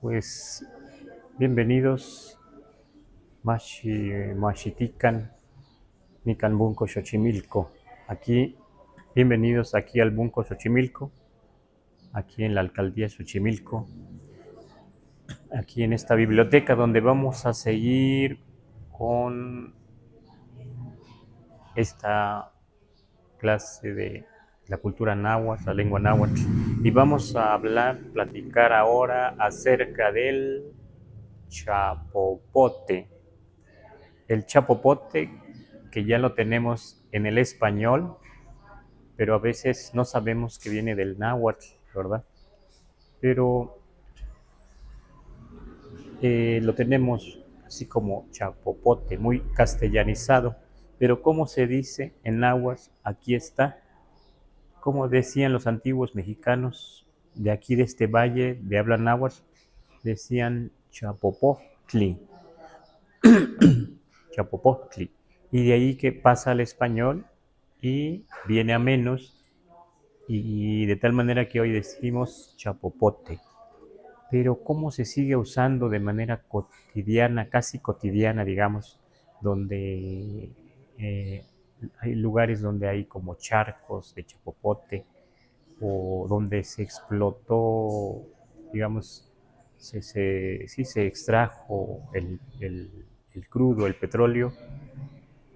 Pues bienvenidos, Mashitican, Nicanbunco, Xochimilco. Aquí, bienvenidos aquí al Bunco Xochimilco, aquí en la alcaldía de Xochimilco, aquí en esta biblioteca donde vamos a seguir con esta clase de la cultura náhuatl, la lengua náhuatl, y vamos a platicar ahora acerca del chapopote. El chapopote, que ya lo tenemos en el español, pero a veces no sabemos que viene del náhuatl, ¿verdad? Pero lo tenemos así como chapopote, muy castellanizado. Pero ¿cómo se dice en náhuatl? Aquí está. Como decían los antiguos mexicanos de aquí de este valle de habla náhuatl, decían chapopotli, chapopotli. Y de ahí que pasa al español y viene a menos, y de tal manera que hoy decimos chapopote. Pero cómo se sigue usando de manera cotidiana, casi cotidiana, digamos, donde hay lugares donde hay como charcos de chapopote, o donde se explotó, digamos, sí se extrajo el crudo, el petróleo,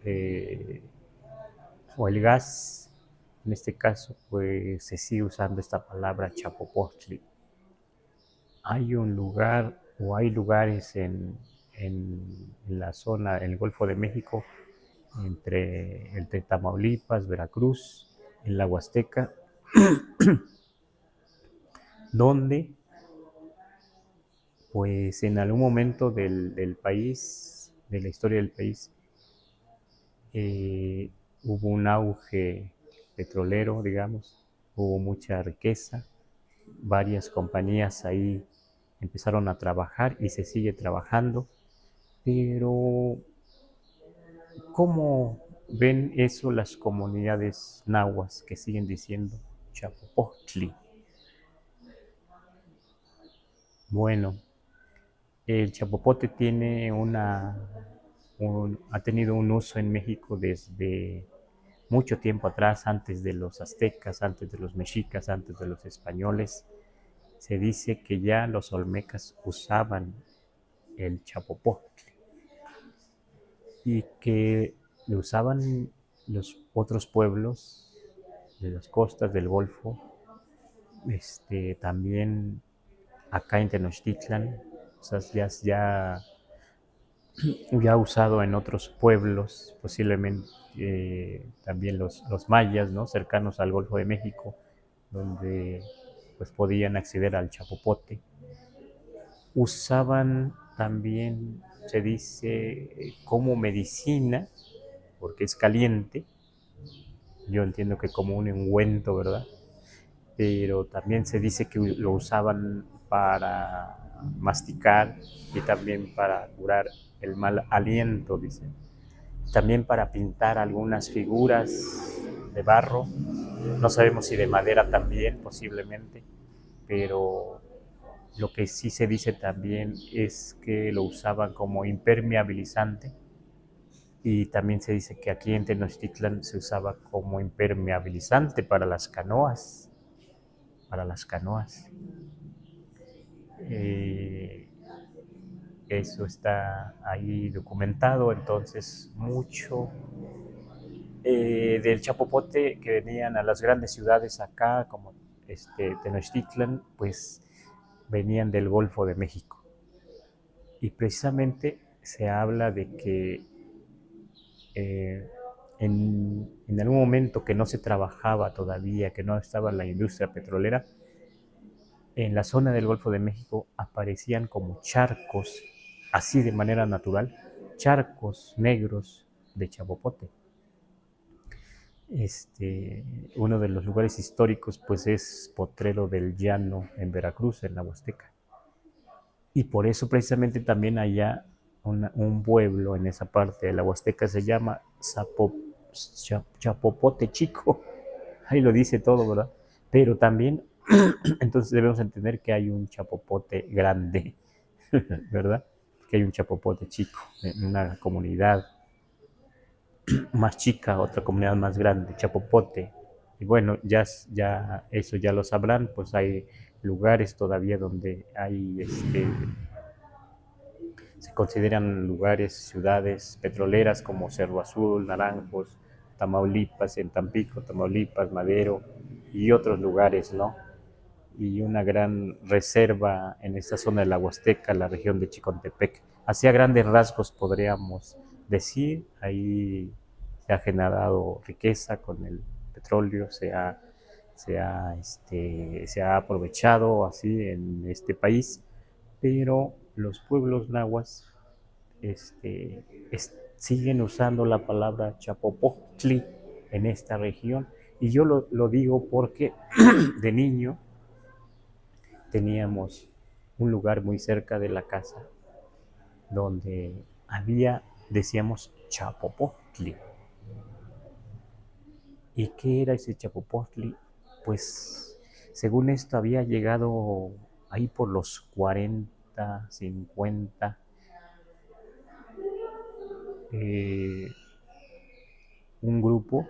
eh, o el gas. En este caso, pues se sigue usando esta palabra chapopostli. Hay un lugar o hay lugares en la zona, en el Golfo de México, entre Tamaulipas, Veracruz, en la Huasteca, donde pues en algún momento del país, de la historia del país, eh, hubo un auge petrolero, digamos, hubo mucha riqueza, varias compañías ahí empezaron a trabajar y se sigue trabajando, pero ¿cómo ven eso las comunidades nahuas que siguen diciendo Chapopostli? Bueno, el chapopote tiene ha tenido un uso en México desde mucho tiempo atrás, antes de los aztecas, antes de los mexicas, antes de los españoles. Se dice que ya los olmecas usaban el chapopote y que lo usaban los otros pueblos de las costas del Golfo, también acá en Tenochtitlan, o sea, ya usado en otros pueblos, posiblemente también los mayas, ¿no? Cercanos al Golfo de México, donde pues podían acceder al chapopote. Usaban también, se dice, como medicina, porque es caliente. Yo entiendo que como un ungüento, ¿verdad? Pero también se dice que lo usaban para masticar y también para curar el mal aliento, dice. También para pintar algunas figuras de barro, no sabemos si de madera también, posiblemente, pero lo que sí se dice también es que lo usaban como impermeabilizante, y también se dice que aquí en Tenochtitlan se usaba como impermeabilizante para las canoas, para las canoas. Eh, Eso está ahí documentado, entonces mucho del chapopote que venían a las grandes ciudades acá, como Tenochtitlan, pues venían del Golfo de México. Y precisamente se habla de que eh, en algún momento que no se trabajaba todavía, que no estaba la industria petrolera, en la zona del Golfo de México aparecían como charcos, así de manera natural, charcos negros de chapopote. Uno de los lugares históricos pues es Potrero del Llano en Veracruz, en la Huasteca. Y por eso precisamente también allá un pueblo en esa parte de la Huasteca se llama Chapopote Chico. Ahí lo dice todo, ¿verdad? Pero también Entonces debemos entender que hay un chapopote grande, ¿verdad? Que hay un chapopote chico en una comunidad más chica, otra comunidad más grande, chapopote. Y bueno, ya eso ya lo sabrán, pues hay lugares todavía donde hay se consideran lugares, ciudades petroleras como Cerro Azul, Naranjos, Tamaulipas, en Tampico, Tamaulipas, Madero y otros lugares, ¿no? Y una gran reserva en esta zona de la Huasteca, la región de Chicontepec. Así a grandes rasgos podríamos decir, ahí se ha generado riqueza con el petróleo, se ha aprovechado así en este país, pero los pueblos nahuas siguen usando la palabra Chapopoctli en esta región. Y yo lo digo porque de niño teníamos un lugar muy cerca de la casa donde decíamos Chapopoctli. ¿Y qué era ese Chapopoctli? Pues según esto había llegado ahí por los 40, 50, eh, un grupo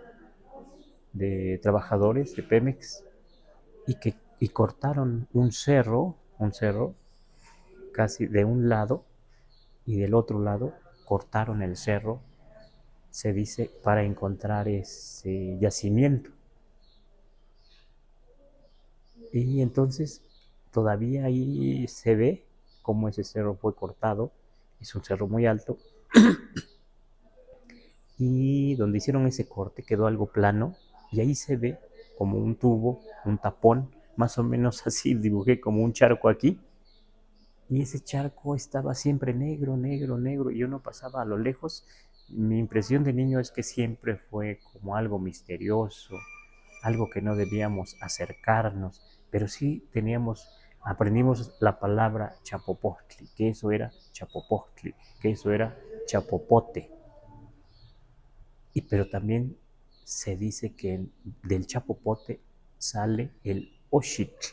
de trabajadores de Pemex y cortaron un cerro casi de un lado y del otro lado cortaron el cerro, se dice, para encontrar ese yacimiento. Y entonces todavía ahí se ve cómo ese cerro fue cortado, es un cerro muy alto, y donde hicieron ese corte quedó algo plano, y ahí se ve como un tubo, un tapón, más o menos así, dibujé como un charco aquí, y ese charco estaba siempre negro, negro, negro, y uno pasaba a lo lejos. Mi impresión de niño es que siempre fue como algo misterioso, algo que no debíamos acercarnos, pero sí aprendimos la palabra chapopostli, que eso era chapopostli, que eso era chapopote. Pero también se dice que del chapopote sale el oshitl,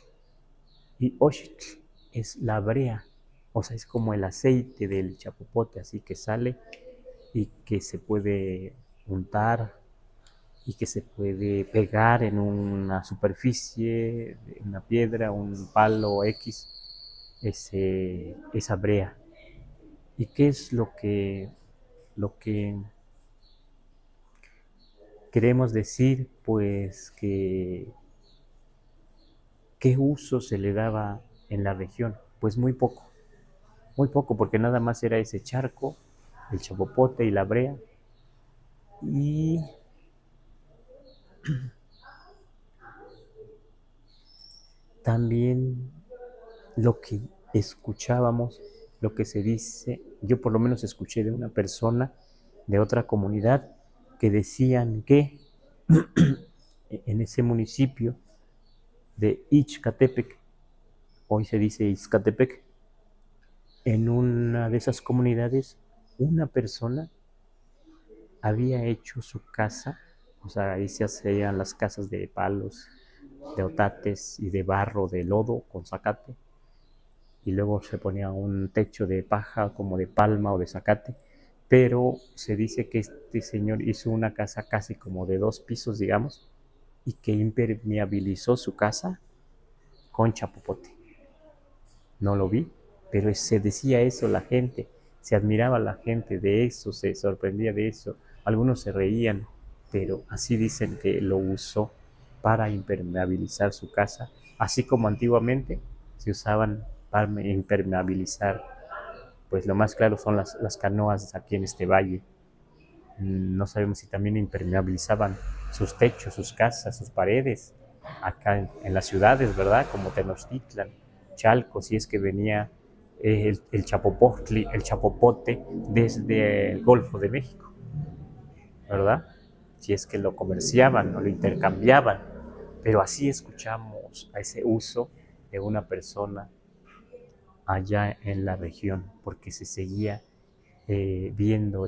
y oshitl es la brea, o sea, es como el aceite del chapopote, así que sale y que se puede untar y que se puede pegar en una superficie, una piedra, un palo X, esa brea. ¿Y qué es lo que queremos decir? Pues que ¿qué uso se le daba en la región? Pues muy poco, porque nada más era ese charco, el chapopote y la brea. Y también lo que escuchábamos, lo que se dice, yo por lo menos escuché de una persona de otra comunidad que decían que en ese municipio de Ixcatepec, hoy se dice Ixcatepec, en una de esas comunidades, una persona había hecho su casa, o sea, ahí se hacían las casas de palos, de otates y de barro, de lodo con zacate, y luego se ponía un techo de paja como de palma o de zacate, pero se dice que este señor hizo una casa casi como de 2 pisos, digamos, y que impermeabilizó su casa con chapopote. No lo vi, pero se decía eso la gente, se admiraba la gente de eso, se sorprendía de eso, algunos se reían, pero así dicen que lo usó para impermeabilizar su casa, así como antiguamente se usaban para impermeabilizar, pues lo más claro son las canoas aquí en este valle. No sabemos si también impermeabilizaban sus techos, sus casas, sus paredes, acá en las ciudades, ¿verdad? Como Tenochtitlan, Chalco, si es que venía el chapopostli, el chapopote desde el Golfo de México, ¿verdad? Si es que lo comerciaban o lo intercambiaban, pero así escuchamos a ese uso de una persona allá en la región, porque se seguía viendo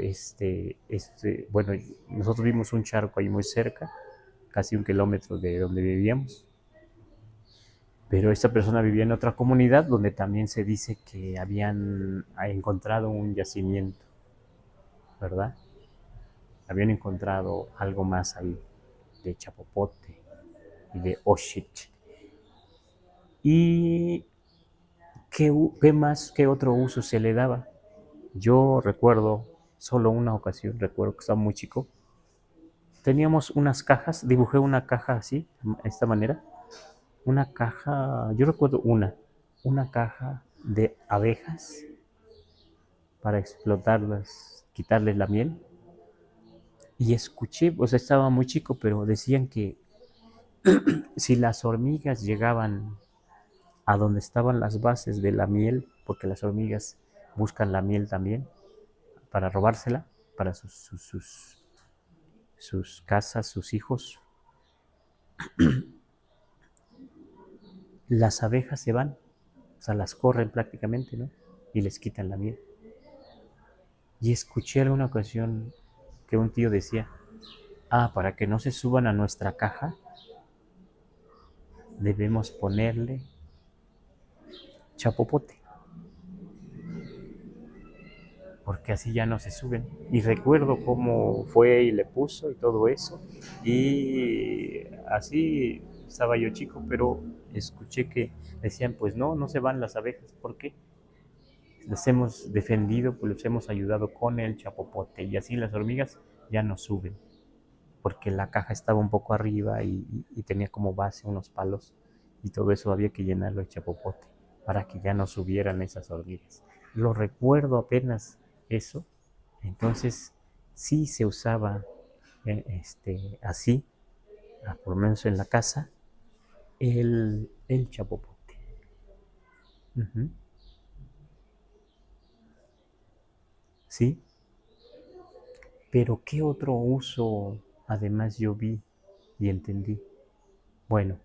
bueno, nosotros vimos un charco ahí muy cerca, casi 1 kilómetro de donde vivíamos, Pero esta persona vivía en otra comunidad donde también se dice que habían encontrado un yacimiento, ¿verdad? Habían encontrado algo más ahí de chapopote y de oshit. ¿Y qué más, qué otro uso se le daba? Yo recuerdo, solo una ocasión, recuerdo que estaba muy chico, teníamos unas cajas, dibujé una caja así, de esta manera, una caja, yo recuerdo una caja de abejas para explotarlas, quitarles la miel. Y escuché, o sea, estaba muy chico, pero decían que si las hormigas llegaban a donde estaban las bases de la miel, porque las hormigas buscan la miel también para robársela, para sus casas, sus hijos, las abejas se van, o sea, las corren prácticamente, ¿no? Y les quitan la miel. Y escuché alguna ocasión que un tío decía, para que no se suban a nuestra caja, debemos ponerle chapopote, porque así ya no se suben. Y recuerdo cómo fue y le puso y todo eso. Y así estaba yo chico, pero escuché que decían, pues no, no se van las abejas, ¿por qué? Les hemos defendido, pues les hemos ayudado con el chapopote. Y así las hormigas ya no suben, porque la caja estaba un poco arriba y tenía como base unos palos. Y todo eso había que llenarlo de chapopote para que ya no subieran esas hormigas. Lo recuerdo apenas eso. Entonces sí se usaba así, por lo menos en la casa, el chapopote. Ujú. Sí, pero ¿qué otro uso además yo vi y entendí? Bueno,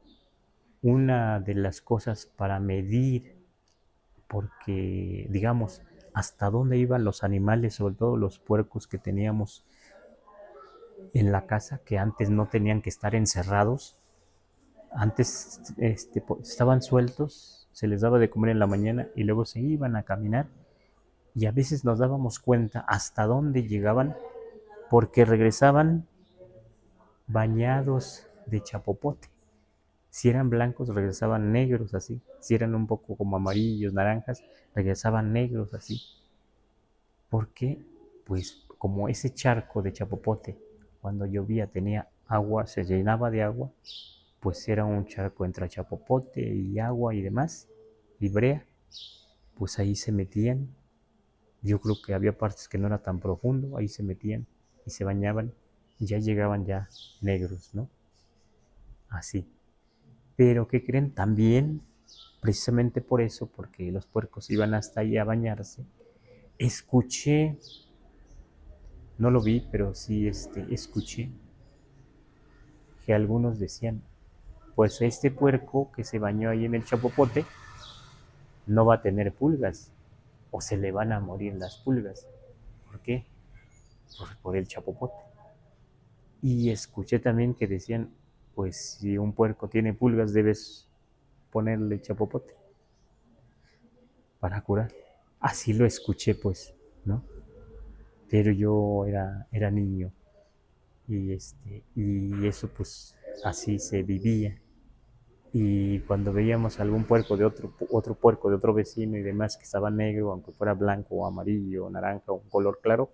una de las cosas para medir, porque digamos, hasta dónde iban los animales, sobre todo los puercos que teníamos en la casa, que antes no tenían que estar encerrados. Antes estaban sueltos, se les daba de comer en la mañana y luego se iban a caminar, y a veces nos dábamos cuenta hasta dónde llegaban porque regresaban bañados de chapopote. Si eran blancos, regresaban negros así. Si eran un poco como amarillos, naranjas, regresaban negros así. ¿Por qué? Pues como ese charco de chapopote, cuando llovía tenía agua, se llenaba de agua, pues era un charco entre chapopote y agua y demás, y brea, pues ahí se metían. Yo creo que había partes que no era tan profundo, ahí se metían y se bañaban y ya llegaban ya negros, ¿no? Así. Pero ¿qué creen? También, precisamente por eso, porque los puercos iban hasta ahí a bañarse, escuché, no lo vi, pero sí escuché que algunos decían, pues este puerco que se bañó ahí en el chapopote no va a tener pulgas o se le van a morir las pulgas. ¿Por qué? Por el chapopote. Y escuché también que decían, pues si un puerco tiene pulgas debes ponerle chapopote para curar. Así lo escuché pues, ¿no? Pero yo era niño y eso pues así se vivía. Y cuando veíamos algún puerco de otro puerco de otro vecino y demás que estaba negro, aunque fuera blanco o amarillo o naranja o un color claro,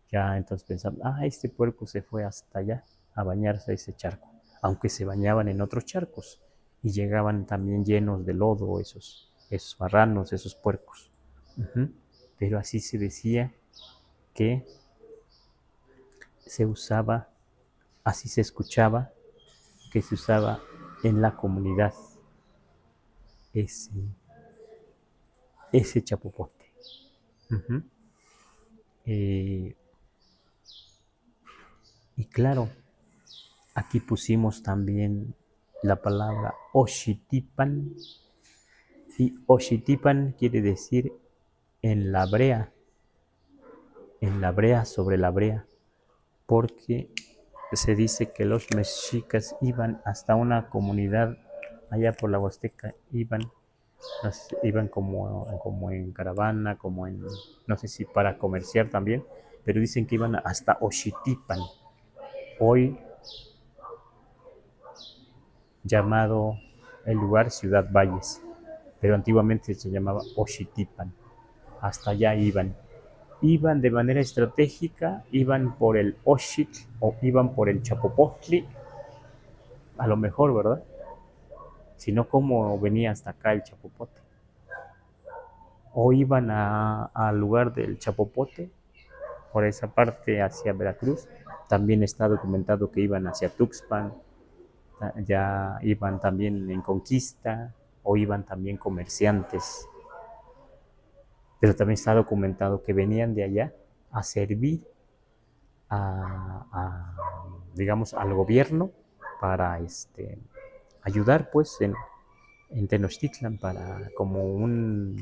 ya entonces pensamos, este puerco se fue hasta allá a bañarse a ese charco, aunque se bañaban en otros charcos y llegaban también llenos de lodo esos marranos, esos puercos. Uh-huh. Pero así se decía que se usaba, así se escuchaba que se usaba en la comunidad ese, ese chapopote. Uh-huh. Eh, y claro, aquí pusimos también la palabra Oxitipan, y Oxitipan quiere decir en la brea sobre la brea, porque se dice que los mexicas iban hasta una comunidad allá por la Huasteca, iban, no sé, iban como en caravana, como en, no sé si para comerciar también, pero dicen que iban hasta Oxitipan, hoy llamado el lugar Ciudad Valles, pero antiguamente se llamaba Oxitipan. Hasta allá iban. Iban de manera estratégica, iban por el Oxitl o iban por el Chapopotli, a lo mejor, ¿verdad? Si no, ¿cómo venía hasta acá el Chapopote? O iban al lugar del Chapopote, por esa parte hacia Veracruz. También está documentado que iban hacia Tuxpan, ya iban también en conquista, o iban también comerciantes. Pero también está documentado que venían de allá a servir digamos, al gobierno para ayudar pues en Tenochtitlan para como un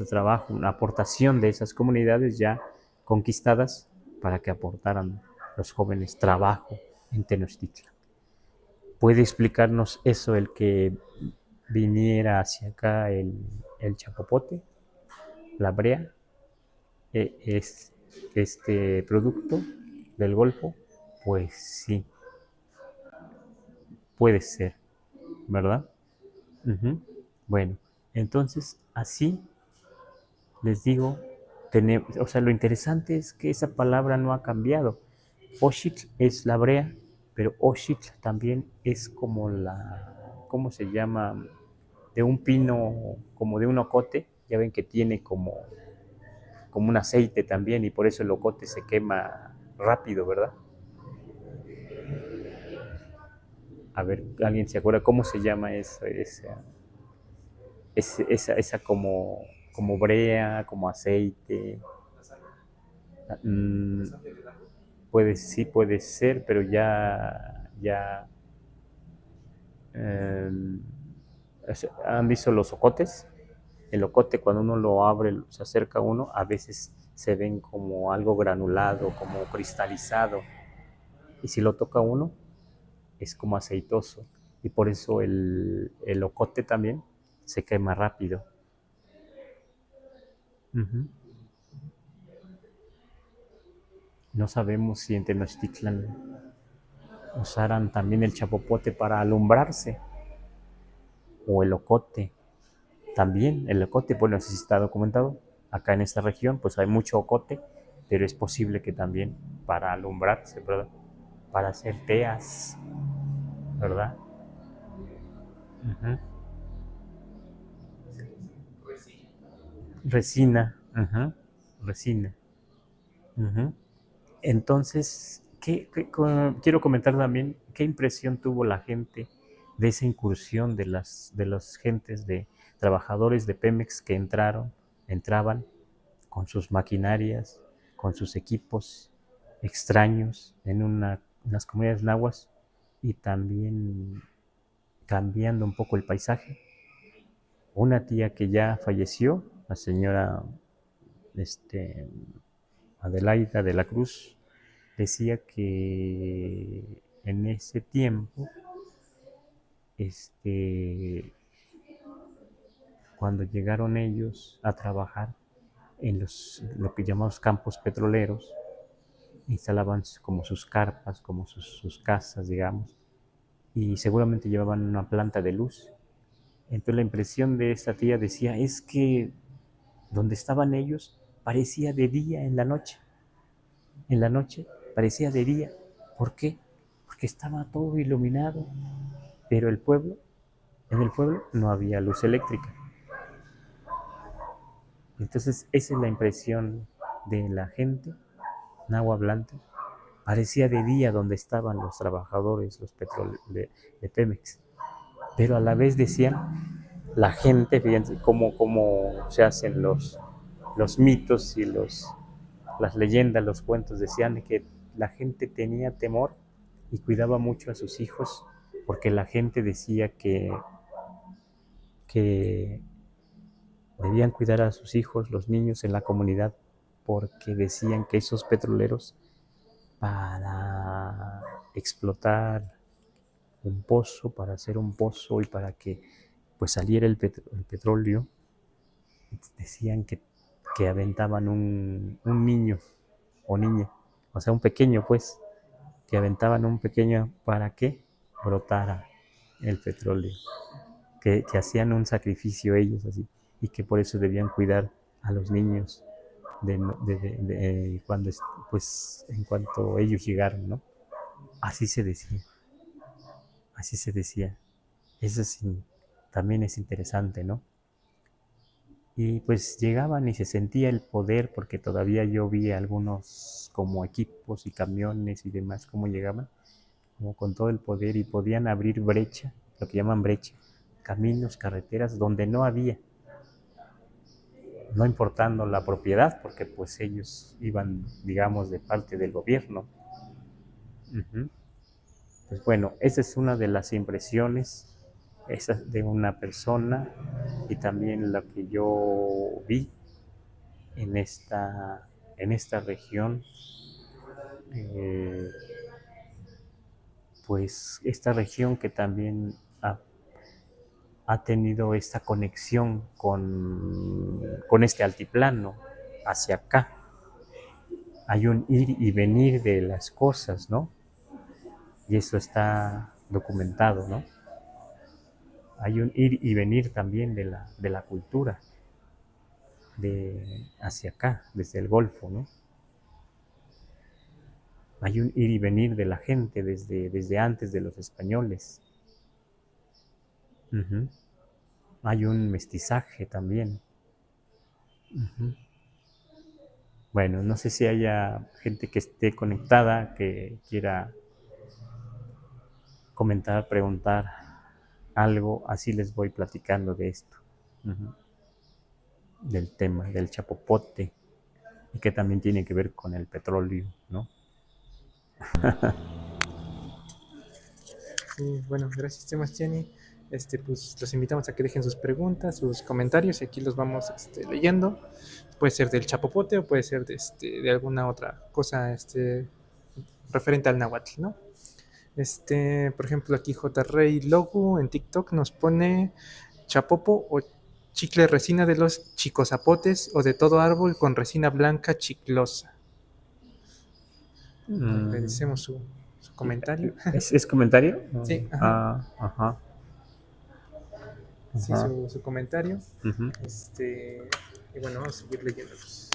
trabajo, una aportación de esas comunidades ya conquistadas para que aportaran los jóvenes trabajo en Tenochtitlan. ¿Puede explicarnos eso, el que viniera hacia acá el chapopote, la brea, es este producto del Golfo? Pues sí, puede ser, ¿verdad? Ujú. Bueno, entonces así les digo, o sea, lo interesante es que esa palabra no ha cambiado. Oshitl es la brea, pero Oshitl también es como ¿cómo se llama? De un pino, como de un ocote, ya ven que tiene como un aceite también y por eso el ocote se quema rápido, ¿verdad? A ver, ¿alguien se acuerda cómo se llama eso? Esa como brea, como aceite. Mm, sí puede ser, pero eh, ¿han visto los ocotes? El ocote cuando uno lo abre, se acerca a uno, a veces se ven como algo granulado, como cristalizado. Y si lo toca uno, es como aceitoso. Y por eso el ocote también se quema rápido. Ujú. No sabemos si en Tenochtitlan usaran también el chapopote para alumbrarse o el ocote. También el ocote, bueno, si está documentado. Acá en esta región pues hay mucho ocote, pero es posible que también para alumbrarse, ¿verdad? Para hacer teas, ¿verdad? Ujú. Resina, ujú, resina. Ujú. Entonces, quiero comentar también qué impresión tuvo la gente de esa incursión de las gentes de trabajadores de Pemex que entraban con sus maquinarias, con sus equipos extraños en las comunidades nahuas y también cambiando un poco el paisaje. Una tía que ya falleció, la señora este, Adelaida de la Cruz, decía que en ese tiempo, este, cuando llegaron ellos a trabajar en lo que llamamos campos petroleros, instalaban como sus carpas, como sus casas, digamos, y seguramente llevaban una planta de luz. Entonces la impresión de esta tía decía es que donde estaban ellos parecía de día en la noche parecía de día. ¿Por qué? Porque estaba todo iluminado, pero en el pueblo no había luz eléctrica. Entonces esa es la impresión de la gente nahuablante. Parecía de día donde estaban los trabajadores, los de Pemex, pero a la vez decían la gente, fíjense cómo se hacen los mitos y las leyendas, los cuentos, decían que la gente tenía temor y cuidaba mucho a sus hijos porque la gente decía que debían cuidar a sus hijos, los niños en la comunidad, porque decían que esos petroleros para explotar un pozo, para hacer un pozo y para que pues saliera el petróleo, decían que aventaban un niño o niña, o sea, un pequeño pues, que aventaban un pequeño para que brotara el petróleo, que hacían un sacrificio ellos así, y que por eso debían cuidar a los niños cuando, pues, en cuanto ellos llegaron, ¿no? Así se decía, así se decía. Eso sí, también es interesante, ¿no? Y pues llegaban y se sentía el poder, porque todavía yo vi algunos como equipos y camiones y demás, cómo llegaban, como con todo el poder y podían abrir brecha, lo que llaman brecha, caminos, carreteras donde no había, no importando la propiedad, porque pues ellos iban, digamos, de parte del gobierno. Ujú. Pues bueno, esa es una de las impresiones esa de una persona y también lo que yo vi en esta región, eh, pues esta región que también ha tenido esta conexión con este altiplano hacia acá. Hay un ir y venir de las cosas, ¿no? Y eso está documentado, ¿no? Hay un ir y venir también de la cultura hacia acá, desde el Golfo, ¿no? Hay un ir y venir de la gente desde antes de los españoles. Ujú. Hay un mestizaje también. Ujú. Bueno, no sé si haya gente que esté conectada, que quiera comentar, preguntar algo, así les voy platicando de esto, ujú, del tema del chapopote, y que también tiene que ver con el petróleo, ¿no? Sí, bueno, gracias, Sebastiani. Pues los invitamos a que dejen sus preguntas, sus comentarios y aquí los vamos leyendo. Puede ser del chapopote o puede ser de alguna otra cosa referente al náhuatl, ¿no? Por ejemplo, aquí J. Rey Logu en TikTok nos pone chapopo o chicle resina de los chicozapotes o de todo árbol con resina blanca chiclosa. Mm, Agradecemos su comentario. ¿Es comentario? Sí, ajá. Ah, ajá, Sí, ajá. su comentario. Ujú. Y bueno, vamos a seguir leyéndolos.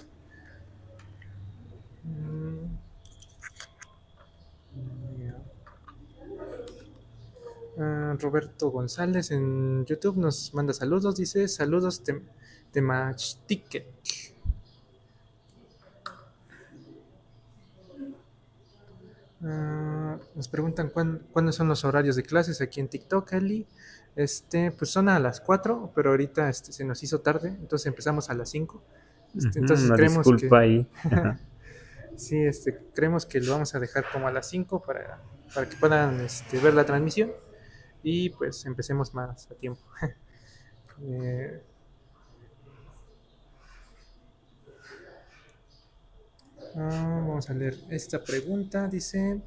Mm, yeah. Roberto González en YouTube nos manda saludos. Dice: Saludos, Temachtiquet. Nos preguntan cuándo son los horarios de clases aquí en TikTok, Ali. Pues son a las 4, pero ahorita se nos hizo tarde, entonces empezamos a las 5. Ujú, Entonces una creemos disculpa que ahí. Ajá. sí, creemos que lo vamos a dejar como a las 5 para que puedan ver la transmisión y pues empecemos más a tiempo. Eh, Vamos a leer esta pregunta. Dice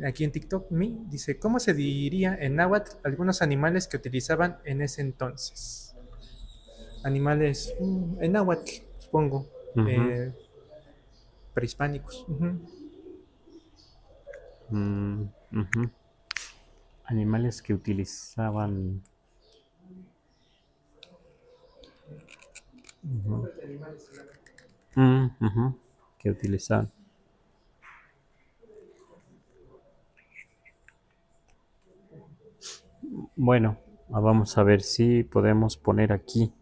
aquí en TikTok, dice: ¿Cómo se diría en náhuatl algunos animales que utilizaban en ese entonces? Animales en náhuatl, supongo, Ujú. eh, prehispánicos. Ujú. Ujú. Animales que utilizaban. Ujú. Ujú. Que utilizaban. Bueno, vamos a ver si podemos poner aquí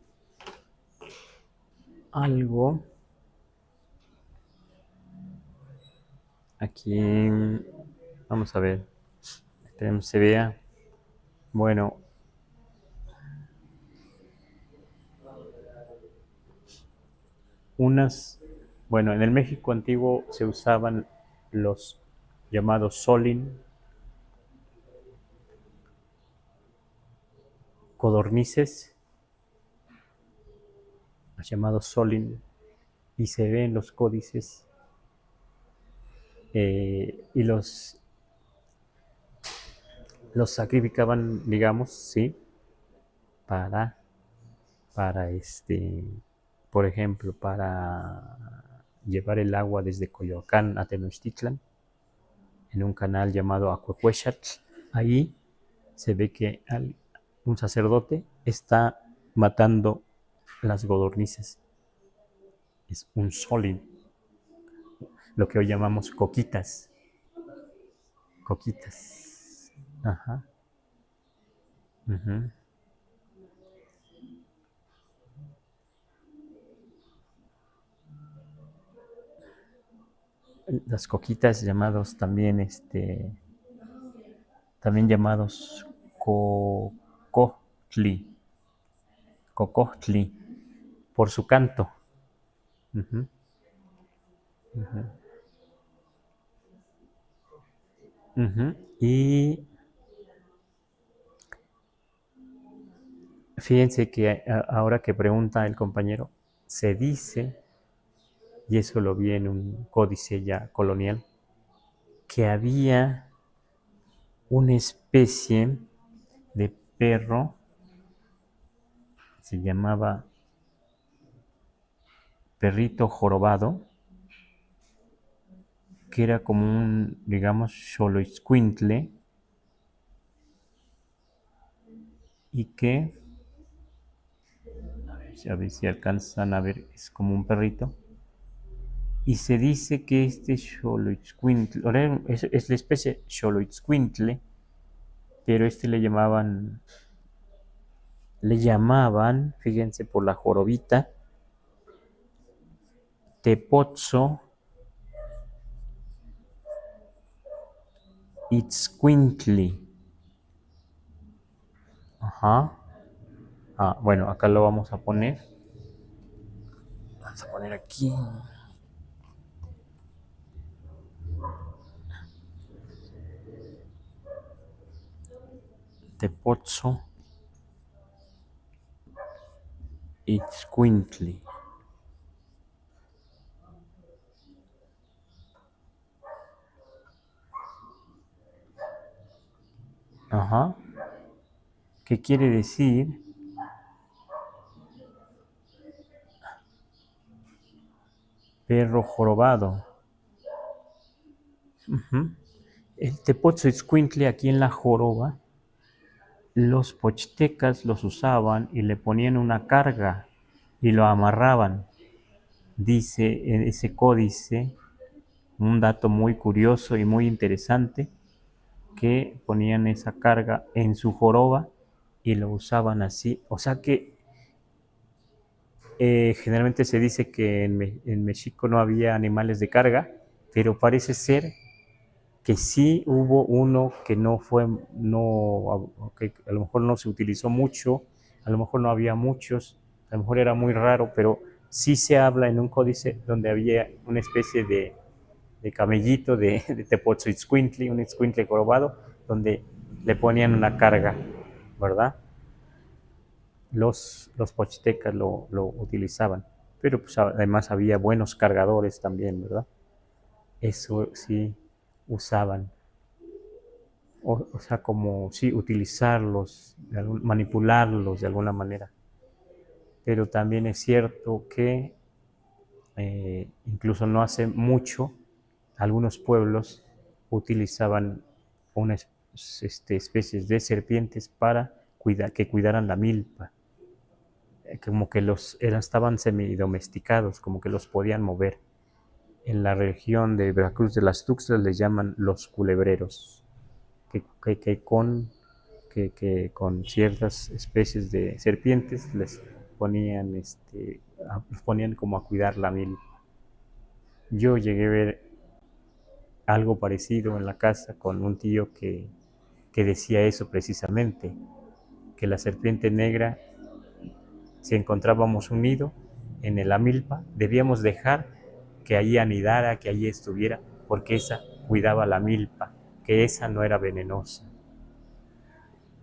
algo. Aquí, vamos a ver. Esperemos se vea. Bueno, bueno, en el México antiguo se usaban los llamados solin, codornices, los llamados solin, y se ve en los códices, y los sacrificaban, digamos, sí, para, para por ejemplo, para llevar el agua desde Coyoacán a Tenochtitlan, en un canal llamado Acuecuechatl. Ahí se ve que un sacerdote está matando las codornices. Es un solid, lo que hoy llamamos coquitas. Coquitas. Ajá. Ujú. Las coquitas llamados también, también llamados cocotli, cocotli, por su canto. Ujú, ujú, ujú. Y fíjense que ahora que pregunta el compañero, se dice, y eso lo vi en un códice ya colonial, que había una especie de perro, se llamaba perrito jorobado, que era como un, digamos, xoloitzcuintle, y que, a ver si alcanzan a ver, es como un perrito, y se dice que este xoloitzcuintle, ahora es la especie xoloitzcuintle, pero le llamaban, fíjense por la jorobita, Tepotzo Itzcuintli. Ajá. Bueno, acá lo vamos a poner. Vamos a poner aquí. Tepotzo Itzcuintli. Ajá. ¿Qué quiere decir? Perro jorobado. Ujú. El Tepoztlhuintle aquí en la joroba, los pochtecas los usaban y le ponían una carga y lo amarraban. Dice en ese códice un dato muy curioso y muy interesante, que ponían esa carga en su joroba y lo usaban así. O sea que generalmente se dice que en México no había animales de carga, pero parece ser que sí hubo uno que no fue, no, que a lo mejor no se utilizó mucho, a lo mejor no había muchos, a lo mejor era muy raro, pero sí se habla en un códice donde había una especie de camellito de Tepoztlhuintle, un itzcuintle jorobado, donde le ponían una carga, ¿verdad? Los pochtecas lo utilizaban, pero pues además había buenos cargadores también, ¿verdad? Eso sí usaban. O sea, como sí, utilizarlos, manipularlos de alguna manera. Pero también es cierto que incluso no hace mucho, algunos pueblos utilizaban unas especies de serpientes para que cuidaran la milpa. Como que estaban semidomesticados, como que los podían mover. En la región de Veracruz de las Tuxtlas les llaman los culebreros, que con ciertas especies de serpientes los ponían como a cuidar la milpa. Yo llegué a ver algo parecido en la casa con un tío que decía eso precisamente, que la serpiente negra, si encontrábamos un nido en la milpa, debíamos dejar que allí anidara, que allí estuviera, porque esa cuidaba la milpa, que esa no era venenosa,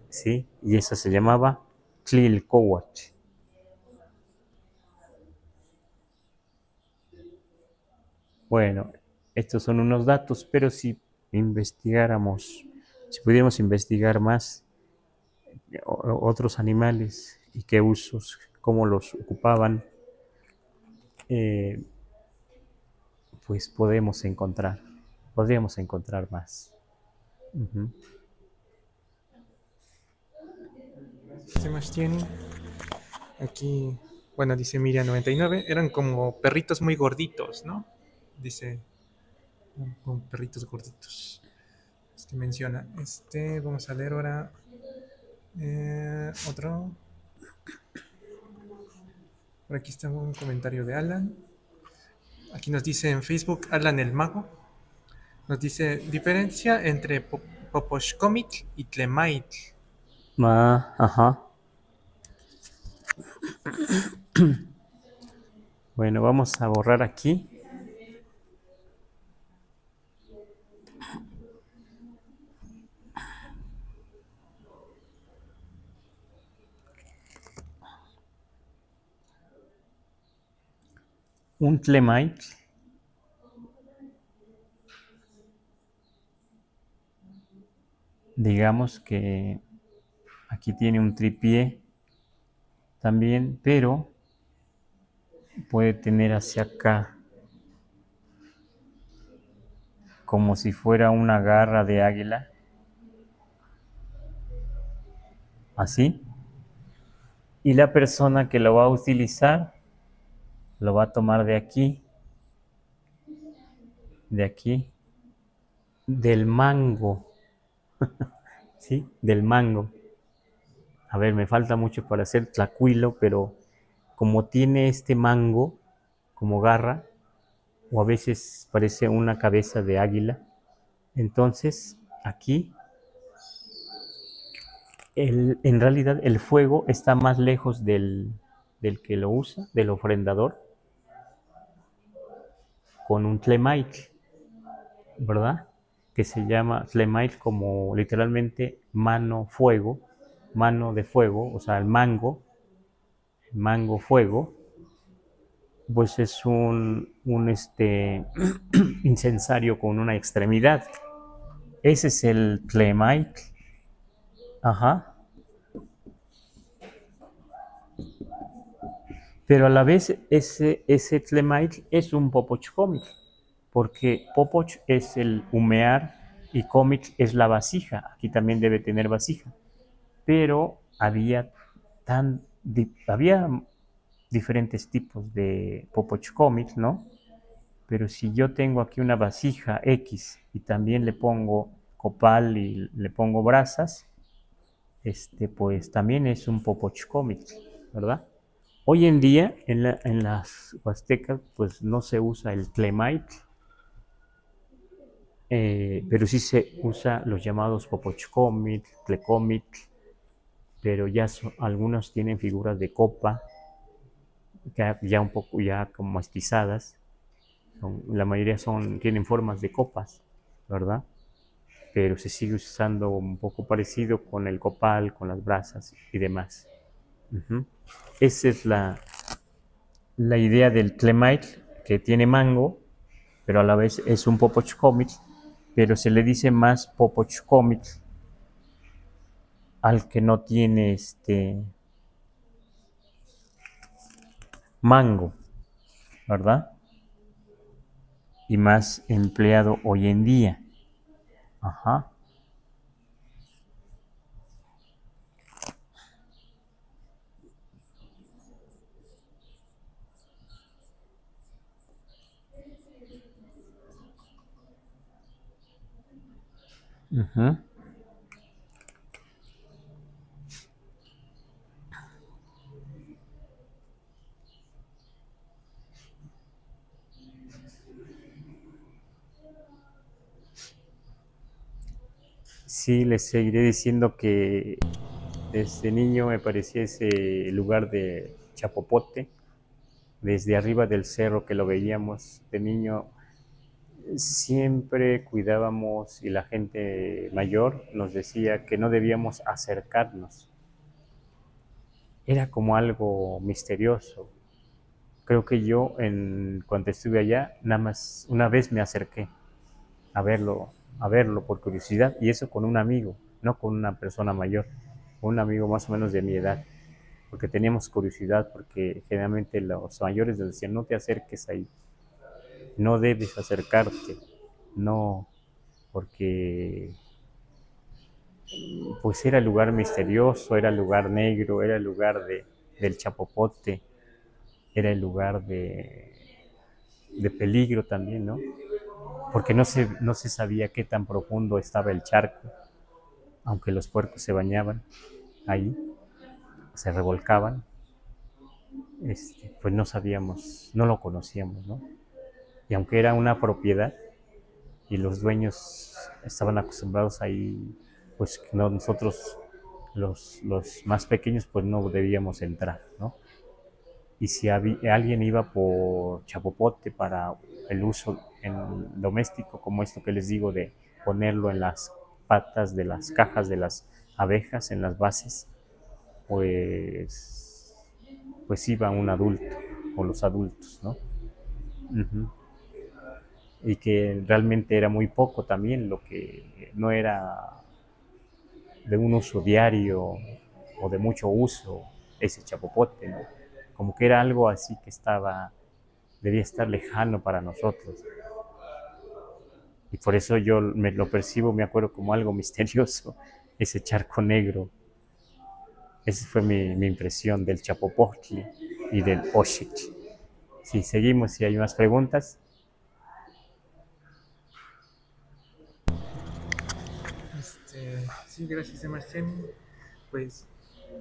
¿sí? Y esa se llamaba Tlilcowatl. Bueno, estos son unos datos, pero si investigáramos Si pudiéramos investigar más otros animales y qué usos, cómo los ocupaban, pues podríamos encontrar más. Ujú. ¿Qué más tiene? Aquí, bueno, dice Miriam99, eran como perritos muy gorditos, ¿no? Dice, como perritos gorditos. Es que menciona. Vamos a leer ahora otro. Por aquí está un comentario de Alan. Aquí nos dice en Facebook, Alan el Mago. Nos dice, diferencia entre Poposhkomit y Tlemait. Ah, ajá. Bueno, vamos a borrar aquí. Un Tlemite digamos que aquí tiene un tripié también, pero puede tener hacia acá como si fuera una garra de águila, así. Y la persona que lo va a utilizar lo va a tomar de aquí, del mango, ¿sí? Del mango. A ver, me falta mucho para hacer tlacuilo, pero como tiene este mango como garra, o a veces parece una cabeza de águila, entonces aquí en realidad el fuego está más lejos del que lo usa, del ofrendador, con un tlemait, ¿verdad? Que se llama tlemait como literalmente mano de fuego, o sea, el mango fuego, pues es un incensario con una extremidad. Ese es el tlemait, ajá. Pero a la vez ese tlemait es un popochcómic, porque popoch es el humear y cómic es la vasija. Aquí también debe tener vasija. Pero había diferentes tipos de popochcómic, ¿no? Pero si yo tengo aquí una vasija X y también le pongo copal y le pongo brasas, pues también es un popochcómic, ¿verdad? Hoy en día en las huastecas pues no se usa el tlemait, pero sí se usa los llamados popochcómic, tlecómic, pero algunos tienen figuras de copa, ya un poco ya como mastizadas, la mayoría tienen formas de copas, ¿verdad? Pero se sigue usando un poco parecido con el copal, con las brasas y demás. Uh-huh. Esa es la idea del tlemait, que tiene mango, pero a la vez es un popochcómic, pero se le dice más popochcómic al que no tiene mango, ¿verdad? Y más empleado hoy en día. Ajá. Uh-huh. Sí, les seguiré diciendo que desde niño me parecía ese lugar de Chapopote, desde arriba del cerro que lo veíamos de niño, siempre cuidábamos y la gente mayor nos decía que no debíamos acercarnos. Era como algo misterioso. Creo que yo cuando estuve allá, nada más una vez me acerqué a verlo a verlo por curiosidad, y eso con un amigo, no con una persona mayor, con un amigo más o menos de mi edad, porque teníamos curiosidad, porque generalmente los mayores les decían, no te acerques ahí, no debes acercarte, no, porque pues era el lugar misterioso, era el lugar negro, era el lugar del chapopote, era el lugar de peligro también, ¿no? Porque no se sabía qué tan profundo estaba el charco, aunque los puercos se bañaban ahí, se revolcaban, pues no sabíamos, no lo conocíamos, ¿no? Y aunque era una propiedad y los dueños estaban acostumbrados ahí, pues no, nosotros los más pequeños pues no debíamos entrar, ¿no? Y si alguien iba por chapopote para el uso en doméstico, como esto que les digo de ponerlo en las patas de las cajas de las abejas, en las bases, pues, pues iba un adulto o los adultos, ¿no? Uh-huh. Y que realmente era muy poco también, lo que no era de un uso diario o de mucho uso ese chapopote, ¿no? Como que era algo así que debía estar lejano para nosotros. Y por eso yo lo percibo, me acuerdo como algo misterioso, ese charco negro. Esa fue mi impresión del Chapopotli y del Oshich. Si seguimos, si hay más preguntas. Sí, gracias, Sebastián. Pues,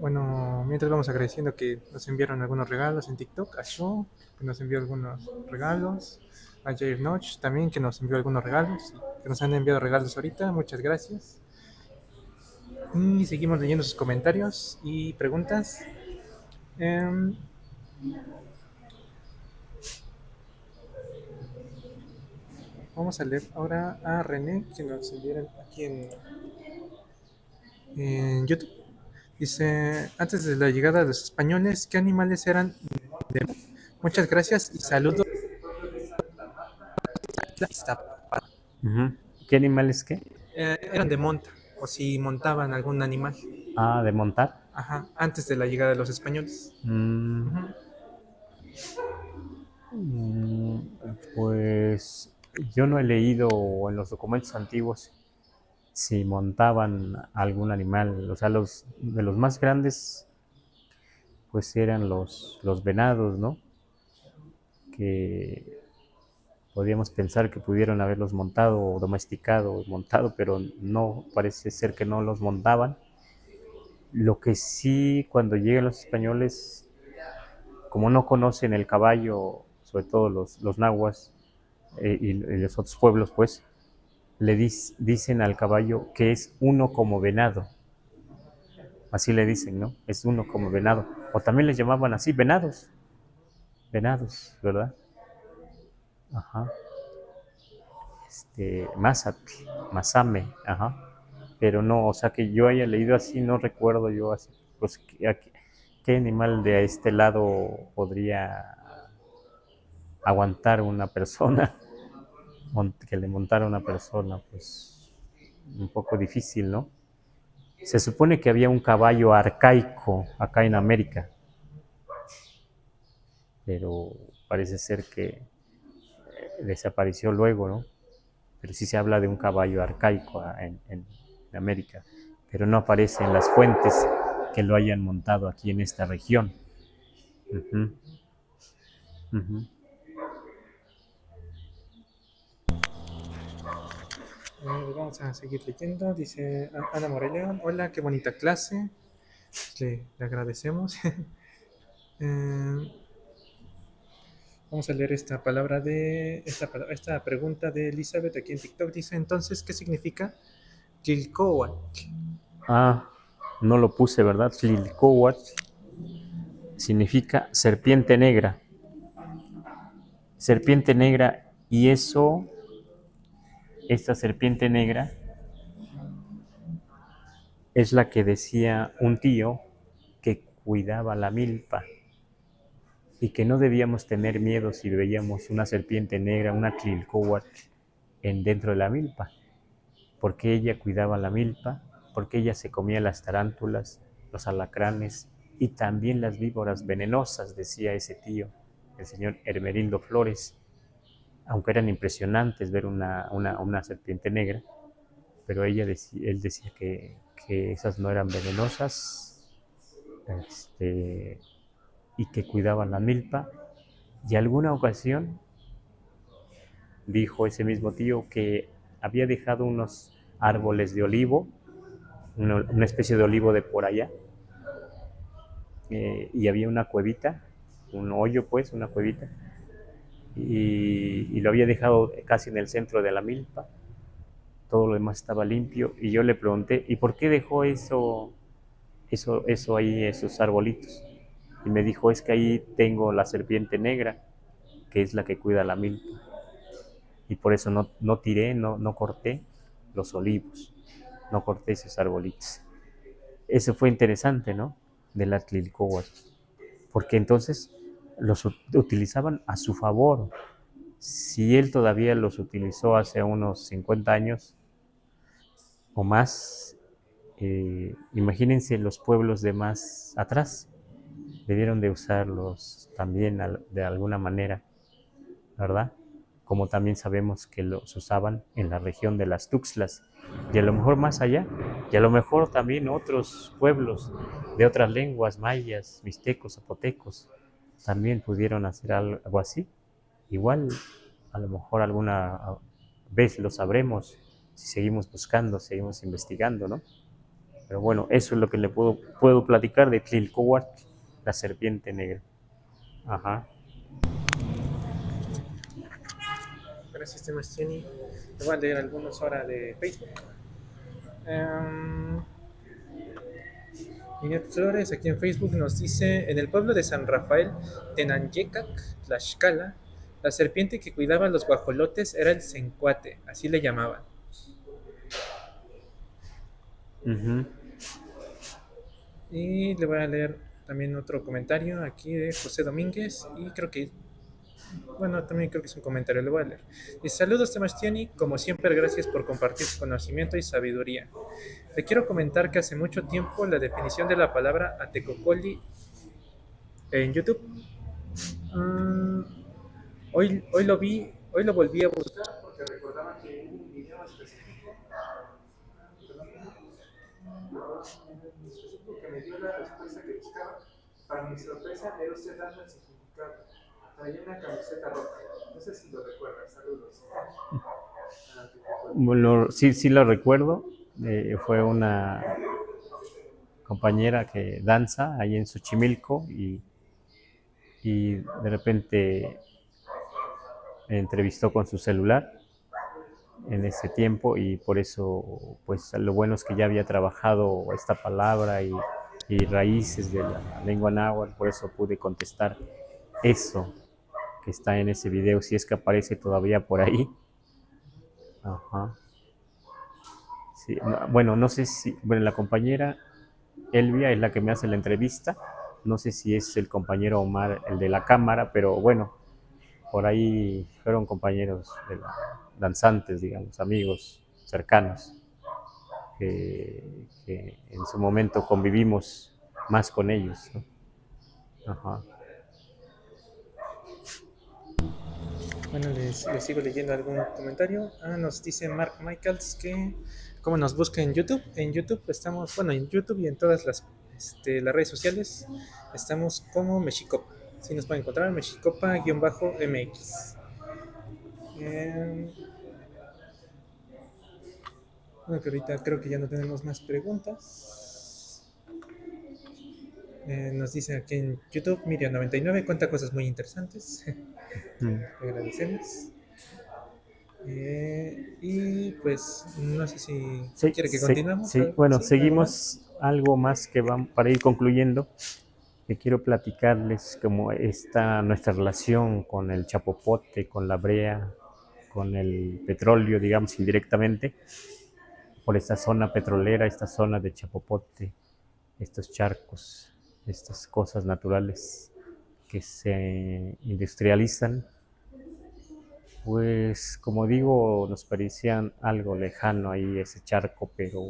bueno, mientras vamos agradeciendo que nos enviaron algunos regalos en TikTok, a Sho, que nos envió algunos regalos, a Jair Notch también, que nos envió algunos regalos, y que nos han enviado regalos ahorita, muchas gracias. Y seguimos leyendo sus comentarios y preguntas. Em, Vamos a leer ahora a René, que nos enviaron aquí en YouTube. Dice, antes de la llegada de los españoles, ¿qué animales eran de... Muchas gracias y saludos. Uh-huh. ¿Qué animales qué? Eran de monta, o si montaban algún animal. Ah, de montar. Ajá, antes de la llegada de los españoles. Mm, Ujú. mm, pues yo no he leído en los documentos antiguos si montaban algún animal. O sea, de los más grandes pues eran los venados, ¿no? Que podríamos pensar que pudieron haberlos montado o domesticado, montado, pero no, parece ser que no los montaban. Lo que sí, cuando llegan los españoles, como no conocen el caballo, sobre todo los nahuas y los otros pueblos, pues, dicen al caballo que es uno como venado. Así le dicen, ¿no? Es uno como venado. O también les llamaban así, venados. Venados, ¿verdad? Ajá. Mazatl, Mazame, ajá. Pero no, o sea, que yo haya leído así, no recuerdo yo así, pues, ¿qué animal de este lado podría aguantar una persona, que le montara una persona? Pues un poco difícil, ¿no? Se supone que había un caballo arcaico acá en América, pero parece ser que desapareció luego, ¿no? Pero sí se habla de un caballo arcaico en América, pero no aparece en las fuentes que lo hayan montado aquí en esta región. Uh-huh. Uh-huh. Vamos a seguir leyendo. Dice Ana Moreleón, hola, qué bonita clase. Le agradecemos. Vamos a leer esta palabra esta pregunta de Elizabeth aquí en TikTok. Dice, entonces, ¿qué significa Tlilcoatl? Ah, no lo puse, ¿verdad? Tlilcoatl significa serpiente negra. Serpiente negra, y esta serpiente negra es la que decía un tío que cuidaba la milpa y que no debíamos tener miedo si veíamos una serpiente negra, una Tlilcoatl, dentro de la milpa, porque ella cuidaba la milpa, porque ella se comía las tarántulas, los alacranes y también las víboras venenosas, decía ese tío, el señor Hermerindo Flores, aunque eran impresionantes ver una serpiente negra, pero él decía que esas no eran venenosas, y que cuidaban la milpa. Y alguna ocasión dijo ese mismo tío que había dejado unos árboles de olivo, una especie de olivo de por allá, y había una cuevita, un hoyo pues, una cuevita, y lo había dejado casi en el centro de la milpa, todo lo demás estaba limpio, y yo le pregunté, ¿y por qué dejó eso ahí, esos arbolitos? Y me dijo, es que ahí tengo la serpiente negra, que es la que cuida la milpa, y por eso no tiré, no corté los olivos, no corté esos arbolitos. Eso fue interesante, ¿no? Del Atlilcóhuatl, porque entonces los utilizaban a su favor. Si él todavía los utilizó hace unos 50 años o más, imagínense los pueblos de más atrás, debieron de usarlos también de alguna manera, ¿verdad? Como también sabemos que los usaban en la región de las Tuxtlas, y a lo mejor más allá, y a lo mejor también otros pueblos de otras lenguas, mayas, mixtecos, zapotecos, también pudieron hacer algo así. Igual, a lo mejor alguna vez lo sabremos si seguimos buscando, seguimos investigando, ¿no? Pero bueno, eso es lo que le puedo platicar de Tlilcóhuatl, la serpiente negra. Ajá. Gracias, Sebastiani. Te voy a leer algunos ahora de Facebook. Um, Inet Flores aquí en Facebook nos dice, en el pueblo de San Rafael, Tenanyecac, Tlaxcala, la serpiente que cuidaba los guajolotes era el cencuate, así le llamaban. Uh-huh. Y le voy a leer también otro comentario aquí de José Domínguez y creo que, bueno, también creo que es un comentario, le voy a leer. Y saludos, Sebastiani, como siempre, gracias por compartir su conocimiento y sabiduría. Le quiero comentar que hace mucho tiempo la definición de la palabra atecocoli en YouTube, mm, hoy lo volví a buscar porque recordaba que hubo un video específico, que me dio la respuesta que buscaba. Para mi sorpresa, era usted dando el significado. Traía una camiseta roja. No sé si lo recuerdas. Saludos. Bueno, sí, sí lo recuerdo. Fue una compañera que danza ahí en Xochimilco y de repente me entrevistó con su celular en ese tiempo, y por eso, pues lo bueno es que ya había trabajado esta palabra y raíces de la lengua náhuatl, por eso pude contestar eso que está en ese video, si es que aparece todavía por ahí. Ajá. Sí, bueno, no sé si, bueno, la compañera Elvia es la que me hace la entrevista, no sé si es el compañero Omar el de la cámara, pero bueno, por ahí fueron compañeros de danzantes, digamos, amigos cercanos, que en su momento convivimos más con ellos, ¿no? Ajá. Bueno, les sigo leyendo algún comentario. Nos dice Mark Michaels que cómo nos busca en YouTube. En YouTube estamos, bueno, en YouTube y en todas las redes sociales estamos como Mexicopa. Si nos pueden encontrar, Mexicopa-MX. Eh, bueno, que ahorita creo que ya no tenemos más preguntas. Nos dice aquí en YouTube, Miriam99 cuenta cosas muy interesantes. Agradecemos. Y pues no sé si Sí, quiere que sí, continuemos. sí. Bueno, ¿Sí? ¿Algo seguimos más? algo más que vamos para ir concluyendo, que quiero platicarles como está nuestra relación con el chapopote, con la brea, con el petróleo, digamos indirectamente, por esta zona petrolera, esta zona de Chapopote, estos charcos, estas cosas naturales que se industrializan Pues como digo, nos parecían algo lejano ahí ese charco, pero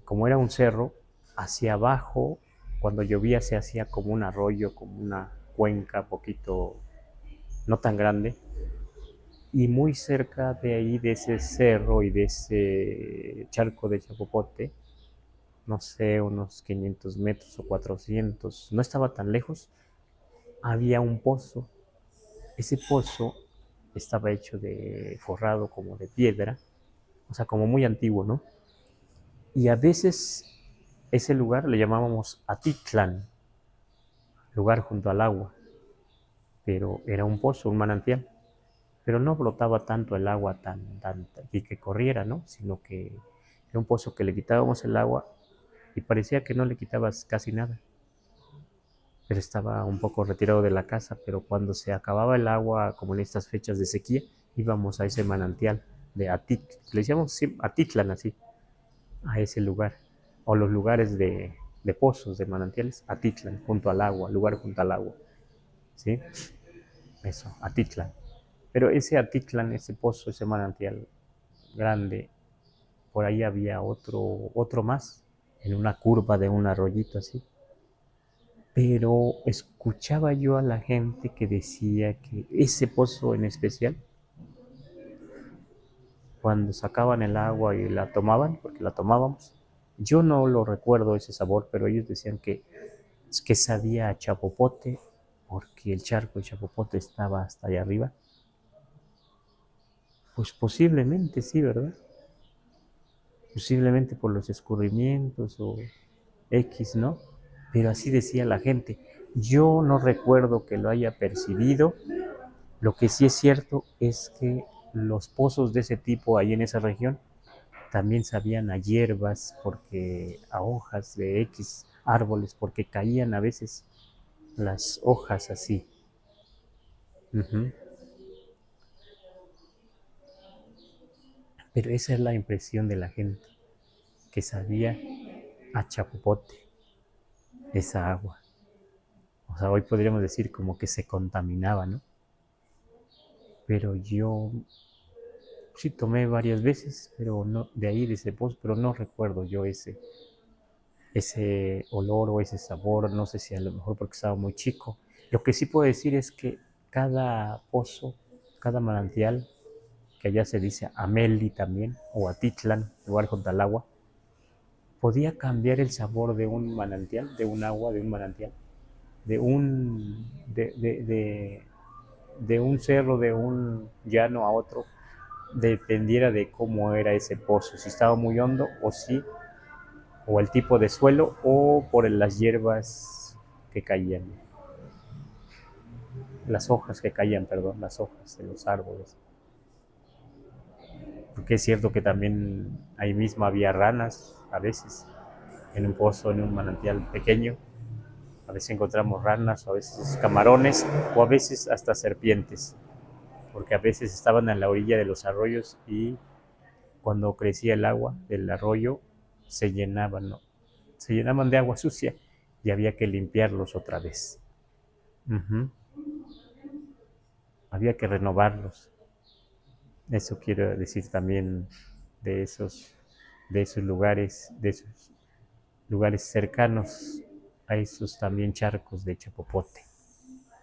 como era un cerro, hacia abajo, cuando llovía se hacía como un arroyo, como una cuenca poquito, no tan grande, y muy cerca de ahí, de ese cerro y de ese charco de Chapopote, no sé, unos 500 metros o 400, no estaba tan lejos, había un pozo. Ese pozo estaba hecho de forrado como de piedra, o sea, como muy antiguo, ¿no? Y a veces ese lugar le llamábamos Atitlán, lugar junto al agua, pero era un pozo, un manantial, pero no brotaba tanto el agua y que corriera, ¿no? Sino que era un pozo que le quitábamos el agua y parecía que no le quitabas casi nada, pero estaba un poco retirado de la casa, pero cuando se acababa el agua, como en estas fechas de sequía, íbamos a ese manantial de Atitlán, le decíamos Atitlán así, a ese lugar, o los lugares de pozos, de manantiales, Atitlán, junto al agua, lugar junto al agua, ¿sí? Eso, Atitlán. Pero ese Atitlán, ese pozo, ese manantial grande, por ahí había otro más, en una curva de un arroyito así. Pero escuchaba yo a la gente que decía que ese pozo en especial, cuando sacaban el agua y la tomaban, porque la tomábamos, yo no lo recuerdo ese sabor, pero ellos decían que sabía a chapopote, porque el charco de Chapopote estaba hasta allá arriba. Pues posiblemente sí, ¿verdad? Posiblemente por los escurrimientos o X, ¿no? Pero así decía la gente. Yo no recuerdo que lo haya percibido. Lo que sí es cierto es que los pozos de ese tipo ahí en esa región también sabían a hierbas, porque a hojas de X árboles, porque caían a veces las hojas así. Ujú. Pero esa es la impresión de la gente, que sabía a chapopote esa agua. O sea, hoy podríamos decir como que se contaminaba, ¿no? Pero yo sí tomé varias veces, pero no de ahí, de ese pozo, pero no recuerdo yo ese olor o ese sabor, no sé si a lo mejor porque estaba muy chico. Lo que sí puedo decir es que cada pozo, cada manantial, que allá se dice Ameli también, o Atitlán, lugar junto al agua, podía cambiar el sabor de un manantial, de un agua, de un manantial, de un cerro, de un llano a otro, dependiera de cómo era ese pozo, si estaba muy hondo o si, o el tipo de suelo, o por las hierbas que caían, las hojas que caían, perdón, las hojas de los árboles. Porque es cierto que también ahí mismo había ranas, a veces, en un pozo, en un manantial pequeño. A veces encontramos ranas, o a veces camarones, o a veces hasta serpientes, porque a veces estaban a la orilla de los arroyos y cuando crecía el agua del arroyo se llenaban, ¿no? Se llenaban de agua sucia y había que limpiarlos otra vez. Ujú. Había que renovarlos. Eso quiero decir también de de esos lugares cercanos a esos también charcos de chapopote.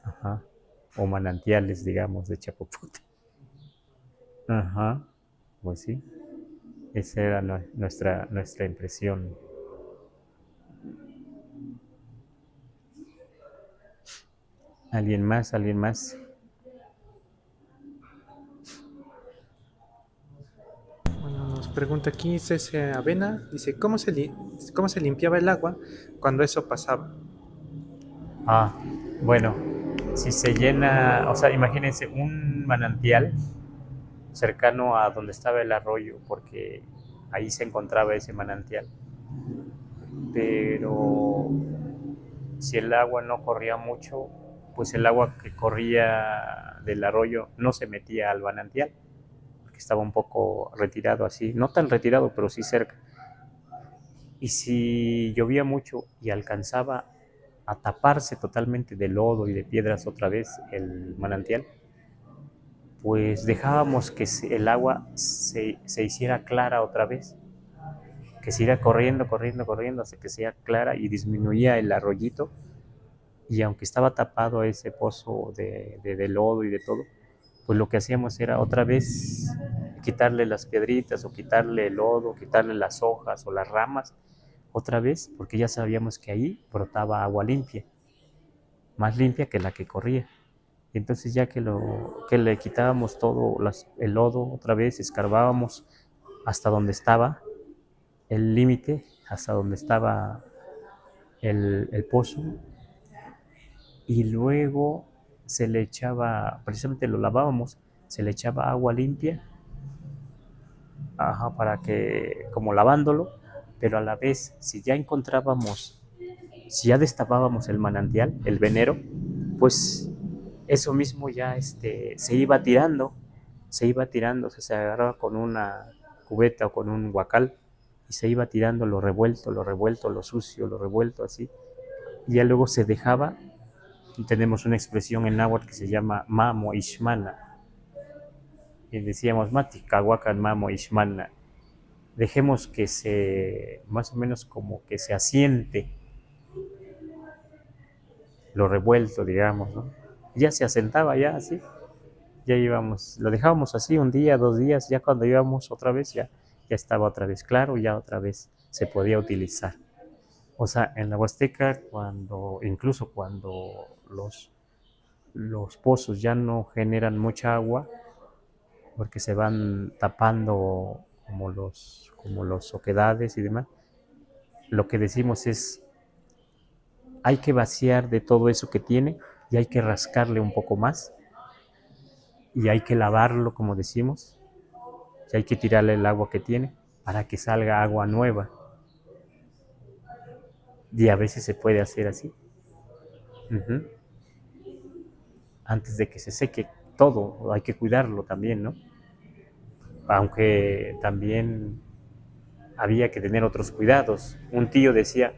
Ajá. O manantiales, digamos, de chapopote. Ajá. Pues sí, esa era nuestra impresión. ¿Alguien más? ¿Alguien más? Bueno, nos pregunta aquí Cese Avena, dice, cómo se limpiaba el agua cuando eso pasaba? Ah, bueno, si se llena, o sea, imagínense un manantial cercano a donde estaba el arroyo, porque ahí se encontraba ese manantial. Pero si el agua no corría mucho, pues el agua que corría del arroyo no se metía al manantial, porque estaba un poco retirado así, no tan retirado, pero sí cerca. Y si llovía mucho y alcanzaba a taparse totalmente de lodo y de piedras otra vez el manantial, pues dejábamos que el agua se hiciera clara otra vez, que se iba corriendo, corriendo, corriendo hasta que se hiciera clara y disminuía el arroyito. Y aunque estaba tapado ese pozo de lodo y de todo, pues lo que hacíamos era otra vez quitarle las piedritas o quitarle el lodo, quitarle las hojas o las ramas, otra vez, porque ya sabíamos que ahí brotaba agua limpia, más limpia que la que corría. Y entonces ya que le quitábamos todo el lodo otra vez, escarbábamos hasta donde estaba el límite, hasta donde estaba el pozo, y luego se le echaba, precisamente lo lavábamos, se le echaba agua limpia, para que, como lavándolo, pero a la vez, si ya destapábamos el manantial, el venero, pues eso mismo ya se iba tirando, o sea, se agarraba con una cubeta o con un guacal y se iba tirando lo revuelto, lo sucio, lo revuelto así, y ya luego se dejaba. Tenemos una expresión en náhuatl que se llama mamo ishmana, y decíamos mati kawakan mamo ishmana, dejemos que más o menos como que se asiente lo revuelto, digamos, ¿no? Ya se asentaba ya así, ya íbamos, lo dejábamos así un día, 2 días, ya cuando íbamos otra vez, ya estaba otra vez claro, ya otra vez se podía utilizar. O sea, en la Huasteca, incluso cuando los pozos ya no generan mucha agua, porque se van tapando como los oquedades y demás, lo que decimos es, hay que vaciar de todo eso que tiene y hay que rascarle un poco más y hay que lavarlo, como decimos, y hay que tirarle el agua que tiene para que salga agua nueva. Y a veces se puede hacer así. Uh-huh. Antes de que se seque todo, hay que cuidarlo también, ¿no? Aunque también había que tener otros cuidados. Un tío decía,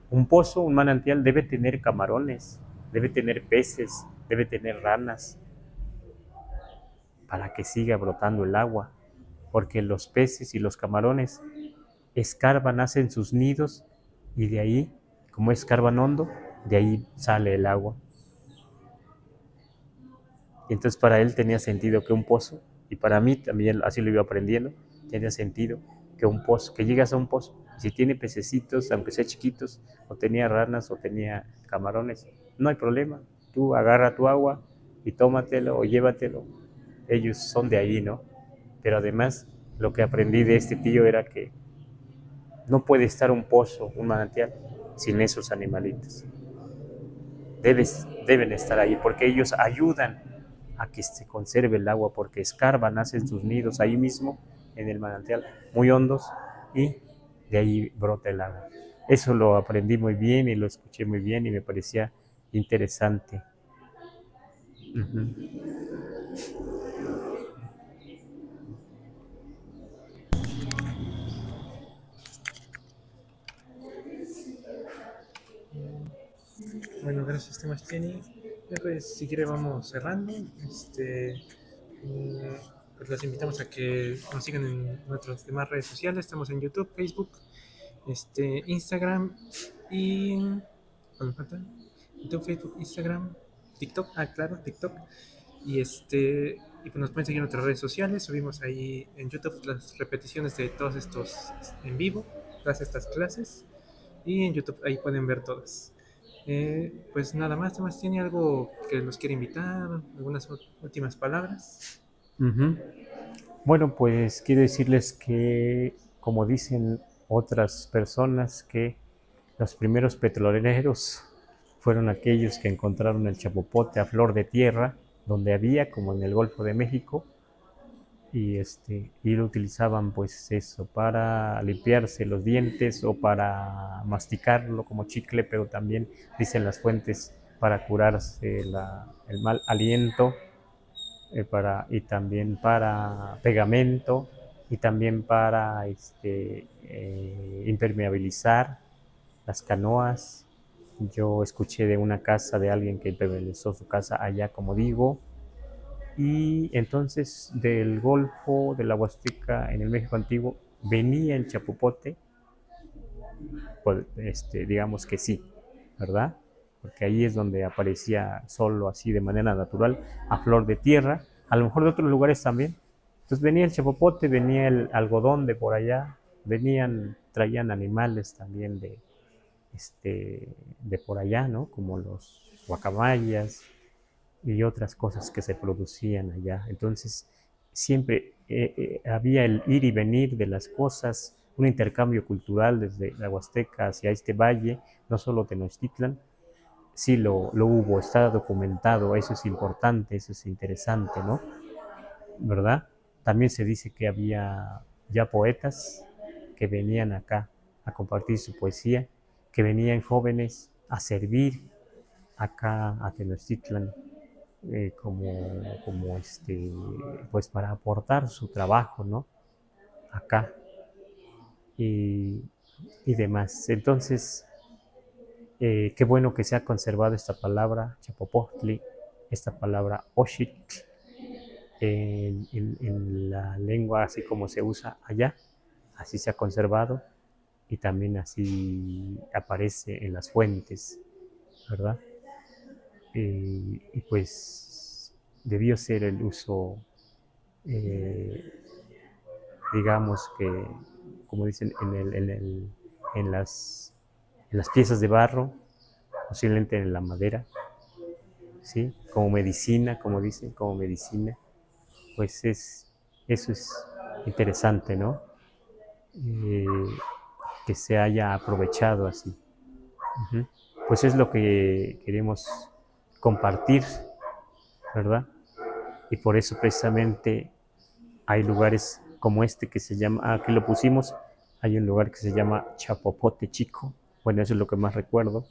un pozo, un manantial debe tener camarones, debe tener peces, debe tener ranas, para que siga brotando el agua, porque los peces y los camarones escarban, hacen sus nidos y de ahí, como escarban hondo, de ahí sale el agua. Y entonces para él tenía sentido que un pozo, y para mí también así lo iba aprendiendo, tenía sentido que un pozo, que llegas a un pozo, y si tiene pececitos, aunque sea chiquitos, o tenía ranas o tenía camarones, no hay problema, tú agarra tu agua y tómatelo o llévatelo, ellos son de ahí, ¿no? Pero además lo que aprendí de este tío era que no puede estar un pozo, un manantial, sin esos animalitos. Deben estar ahí porque ellos ayudan a que se conserve el agua, porque escarban, hacen sus nidos ahí mismo en el manantial, muy hondos, y de ahí brota el agua. Eso lo aprendí muy bien y lo escuché muy bien y me parecía interesante. Uh-huh. Bueno, gracias, Temas Jenny. Pues si quiere vamos cerrando. Pues los invitamos a que nos sigan en nuestras demás redes sociales. Estamos en YouTube, Facebook, Instagram y ¿cuál me falta? YouTube, Facebook, Instagram, TikTok. Ah, claro, TikTok. Y pues nos pueden seguir en nuestras redes sociales. Subimos ahí en YouTube las repeticiones de todos estos en vivo, todas estas clases. Y en YouTube ahí pueden ver todas. Pues nada más, Tomás, ¿tiene algo que nos quiere invitar? ¿Algunas últimas palabras? Uh-huh. Bueno, pues quiero decirles que, como dicen otras personas, que los primeros petroleros fueron aquellos que encontraron el chapopote a flor de tierra, donde había, como en el Golfo de México, y lo utilizaban pues eso, para limpiarse los dientes o para masticarlo como chicle, pero también, dicen las fuentes, para curarse el mal aliento, y también para pegamento y también para impermeabilizar las canoas. Yo escuché de una casa de alguien que impermeabilizó su casa allá, como digo, Y entonces del Golfo, de la Huasteca, en el México antiguo, venía el chapopote, pues, digamos que sí, ¿verdad? Porque ahí es donde aparecía solo así de manera natural, a flor de tierra, a lo mejor de otros lugares también. Entonces venía el chapopote, venía el algodón de por allá, traían animales también de por allá, ¿no? Como los guacamayas y otras cosas que se producían allá. Entonces siempre había el ir y venir de las cosas, un intercambio cultural desde la Huasteca hacia este valle, no solo Tenochtitlan, sí lo hubo, está documentado, eso es importante, eso es interesante, ¿no? ¿Verdad? También se dice que había ya poetas que venían acá a compartir su poesía, que venían jóvenes a servir acá a Tenochtitlan como pues para aportar su trabajo, ¿no? Acá y, y demás. Entonces, qué bueno que se ha conservado esta palabra, Chapopostli, esta palabra Oshitl, en la lengua así como se usa allá, así se ha conservado y también así aparece en las fuentes, ¿verdad? Y pues debió ser el uso, eh, digamos que, como dicen, en, las, en las piezas de barro, posiblemente en la madera, ¿sí? Como medicina, como dicen, como medicina, pues eso es interesante, ¿no? Eh, que se haya aprovechado así. Uh-huh. Pues es lo que queremos compartir, ¿verdad? Y por eso precisamente hay lugares como este que se llama, aquí lo pusimos, hay un lugar que se llama Chapopote Chico, bueno, eso es lo que más recuerdo,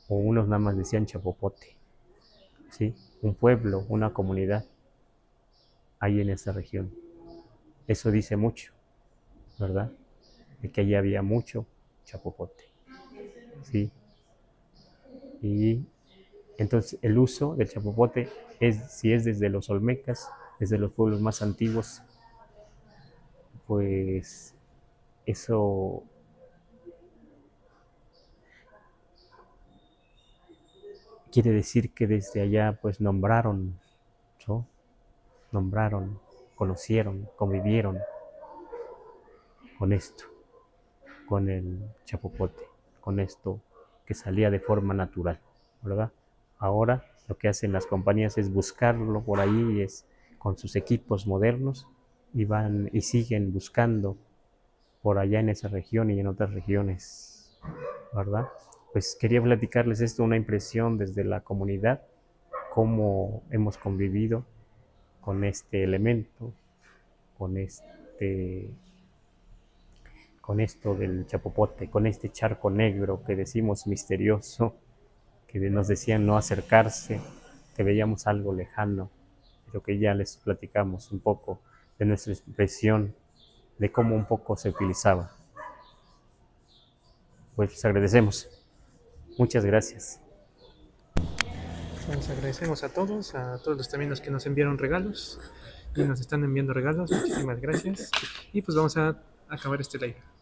o unos nada más decían Chapopote, ¿sí? Un pueblo, una comunidad, ahí en esa región. Eso dice mucho, ¿verdad? De que allí había mucho chapopote, ¿sí? Y entonces el uso del chapopote si es desde los olmecas, desde los pueblos más antiguos, pues eso quiere decir que desde allá pues nombraron, ¿no? Nombraron, conocieron, convivieron con esto, con el chapopote, con esto que salía de forma natural, ¿verdad? Ahora lo que hacen las compañías es buscarlo por ahí, es con sus equipos modernos y van y siguen buscando por allá en esa región y en otras regiones, ¿verdad? Pues quería platicarles esto, una impresión desde la comunidad, cómo hemos convivido con este elemento, con con esto del chapopote, con este charco negro que decimos misterioso, que nos decían no acercarse, que veíamos algo lejano, pero que ya les platicamos un poco de nuestra impresión, de cómo un poco se utilizaba. Pues les agradecemos. Muchas gracias. Les agradecemos a todos los también los que nos enviaron regalos y nos están enviando regalos. Muchísimas gracias. Y pues vamos a acabar este live.